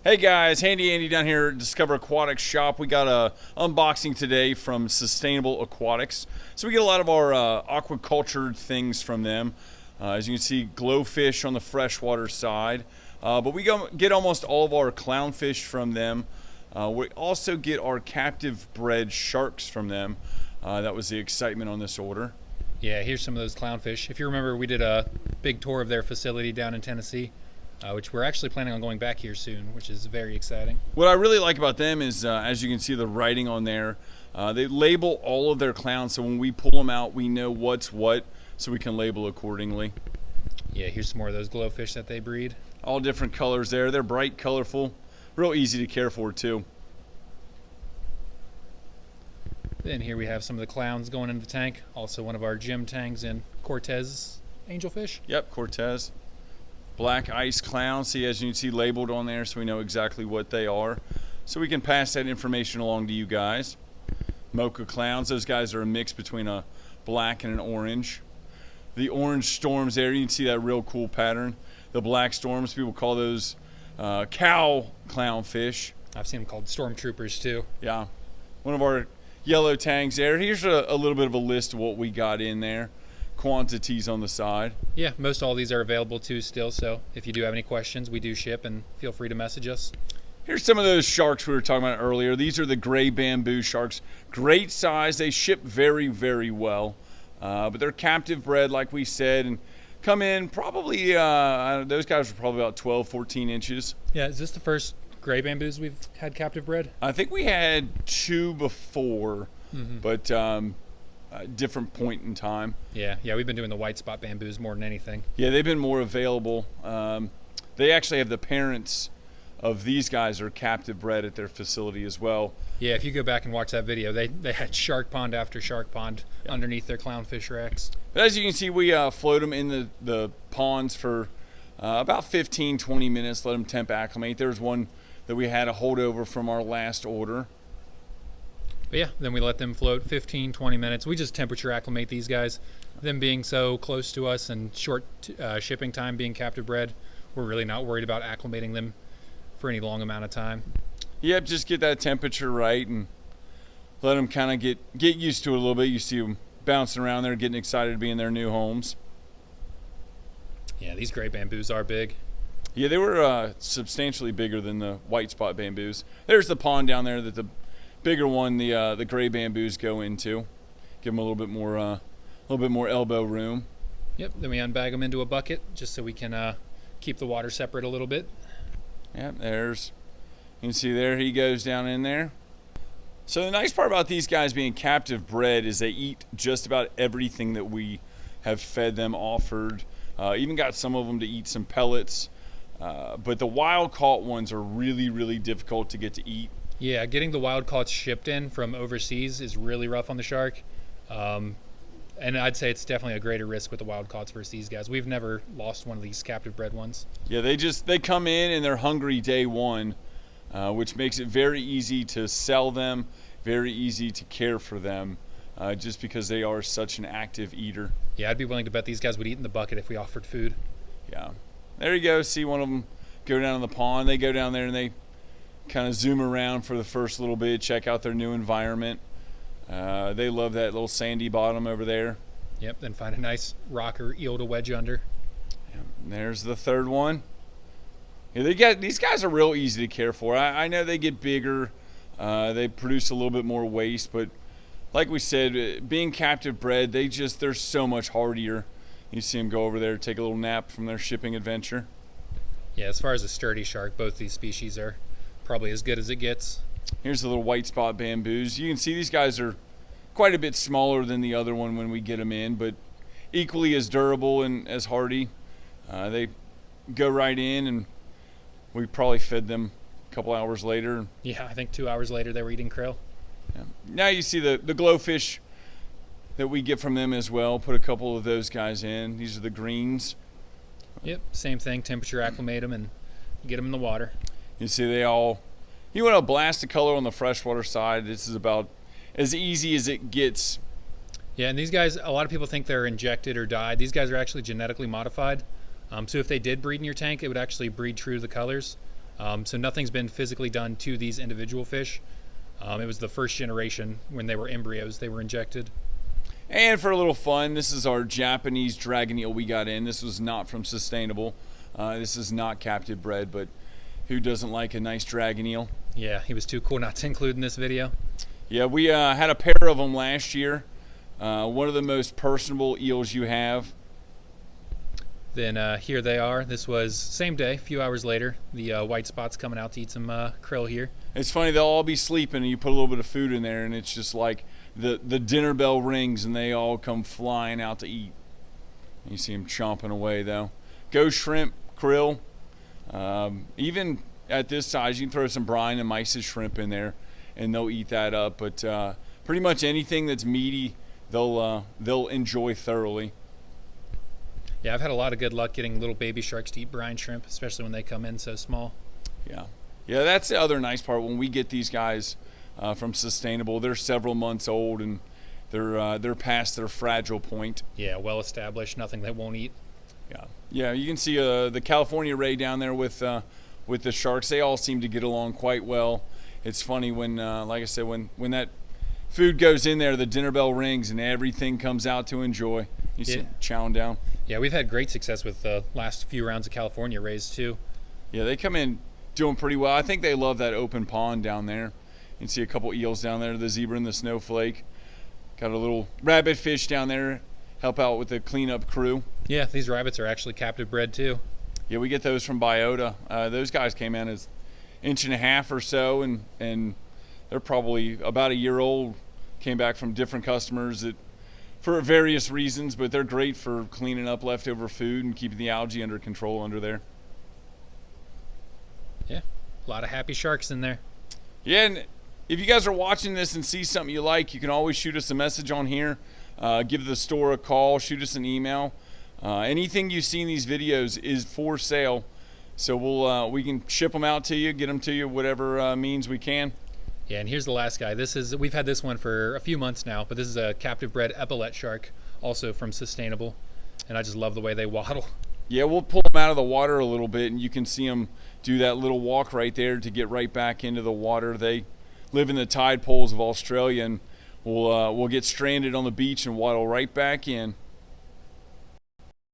Hey guys, Handy Andy down here at Discover Aquatics shop. We got a unboxing today from Sustainable Aquatics. So we get a lot of our aquaculture things from them. As you can see, glowfish on the freshwater side. But we get almost all of our clownfish from them. We also get our captive bred sharks from them. That was the excitement on this order. Yeah, here's some of those clownfish. If you remember, we did a big tour of their facility down in Tennessee. Which we're actually planning on going back here soon, which is very exciting. What I really like about them is, as you can see the writing on there, they label all of their clowns, so when we pull them out, we know what's what, so we can label accordingly. Yeah, here's some more of those glowfish that they breed. All different colors there. They're bright, colorful, real easy to care for too. Then here we have some of the clowns going into the tank. Also one of our gym tanks in Cortez angelfish. Yep, Cortez. Black ice clown, see, as you can see labeled on there, so we know exactly what they are, so we can pass that information along to you guys. Mocha clowns, those guys are a mix between a black and an orange. The orange storms there, you can see that real cool pattern. The black storms, people call those cow clownfish. I've seen them called stormtroopers too. Yeah, one of our yellow tanks there. Here's a little bit of a list of what we got in there. Quantities on the side. Yeah, most all these are available too still, so if you do have any questions, we do ship, and feel free to message us. Here's some of those sharks we were talking about earlier. These are the gray bamboo sharks. Great size. They ship very, very well. But they're captive bred, like we said, and come in probably, those guys are probably about 12, 14 inches. Yeah, is this the first gray bamboos we've had captive bred? I think we had two before, but different point in time. Yeah, we've been doing the white spot bamboos more than anything. Yeah, they've been more available. They actually have the parents of these guys are captive bred at their facility as well. Yeah, if you go back and watch that video, they had shark pond after shark pond underneath their clownfish racks. But as you can see, we float them in the ponds for about 15-20 minutes, let them temp acclimate. There's one that we had a holdover from our last order. But yeah, then we let them float 15-20 minutes. We just temperature acclimate these guys. Them being so close to us and short shipping time being captive bred, we're really not worried about acclimating them for any long amount of time. Yep, just get that temperature right and let them kind of get used to it a little bit. You see them bouncing around there, getting excited to be in their new homes. Yeah, these gray bamboos are big. Yeah, they were substantially bigger than the white spot bamboos. There's the pond down there that the bigger one, the gray bamboos go into. Give them a little bit more elbow room. Yep. Then we unbag them into a bucket just so we can keep the water separate a little bit. Yep. You can see there he goes down in there. So the nice part about these guys being captive bred is they eat just about everything that we have fed them, offered. Even got some of them to eat some pellets. But the wild caught ones are really, really difficult to get to eat. Yeah, getting the wild caught shipped in from overseas is really rough on the shark. And I'd say it's definitely a greater risk with the wild caughts versus these guys. We've never lost one of these captive bred ones. Yeah, they come in and they're hungry day one, which makes it very easy to sell them, very easy to care for them, just because they are such an active eater. Yeah, I'd be willing to bet these guys would eat in the bucket if we offered food. Yeah. There you go. See one of them go down in the pond. They go down there and they kind of zoom around for the first little bit, check out their new environment. They love that little sandy bottom over there. Yep, then find a nice rock or eel to wedge under. And there's the third one. Yeah, these guys are real easy to care for. I know they get bigger. They produce a little bit more waste, but like we said, being captive bred, they're so much hardier. You see them go over there, take a little nap from their shipping adventure. Yeah, as far as a sturdy shark, both these species are probably as good as it gets. Here's the little white spot bamboos. You can see these guys are quite a bit smaller than the other one when we get them in, but equally as durable and as hardy. They go right in, and we probably fed them a couple hours later. Yeah, I think 2 hours later they were eating krill. Yeah. Now you see the glowfish that we get from them as well. Put a couple of those guys in. These are the greens. Yep, same thing. Temperature acclimate them and get them in the water. You see you want to blast the color on the freshwater side. This is about as easy as it gets. Yeah, and these guys, a lot of people think they're injected or dyed. These guys are actually genetically modified. So if they did breed in your tank, it would actually breed true to the colors. So nothing's been physically done to these individual fish. It was the first generation when they were embryos, they were injected. And for a little fun, this is our Japanese dragon eel we got in. This was not from Sustainable. This is not captive bred, but who doesn't like a nice dragon eel? Yeah, he was too cool not to include in this video. Yeah, we had a pair of them last year. One of the most personable eels you have. Then here they are. This was same day, a few hours later. The white spot's coming out to eat some krill here. It's funny, they'll all be sleeping and you put a little bit of food in there and it's just like the dinner bell rings and they all come flying out to eat. You see them chomping away though. Go shrimp, krill. Even at this size, you can throw some brine and mysis shrimp in there and they'll eat that up. But pretty much anything that's meaty, they'll enjoy thoroughly. Yeah, I've had a lot of good luck getting little baby sharks to eat brine shrimp, especially when they come in so small. Yeah, that's the other nice part. When we get these guys from Sustainable, they're several months old and they're past their fragile point. Yeah, well established, nothing they won't eat. Yeah. You can see the California ray down there with the sharks. They all seem to get along quite well. It's funny when, like I said, when that food goes in there, the dinner bell rings and everything comes out to enjoy. You see them chowing down. Yeah, we've had great success with the last few rounds of California rays too. Yeah, they come in doing pretty well. I think they love that open pond down there. You can see a couple eels down there, the zebra and the snowflake. Got a little rabbit fish down there, help out with the cleanup crew. Yeah, these rabbits are actually captive bred too. Yeah, we get those from Biota. Those guys came in as 1.5 inches or so, and they're probably about a year old. Came back from different customers for various reasons, but they're great for cleaning up leftover food and keeping the algae under control under there. Yeah, a lot of happy sharks in there. Yeah, and if you guys are watching this and see something you like, you can always shoot us a message on here. Give the store a call, shoot us an email. Anything you see in these videos is for sale, so we can ship them out to you, get them to you, whatever means we can. Yeah, and here's the last guy. We've had this one for a few months now, but this is a captive bred epaulet shark, also from Sustainable, and I just love the way they waddle. Yeah, we'll pull them out of the water a little bit, and you can see them do that little walk right there to get right back into the water. They live in the tide pools of Australia, and we'll get stranded on the beach and waddle right back in.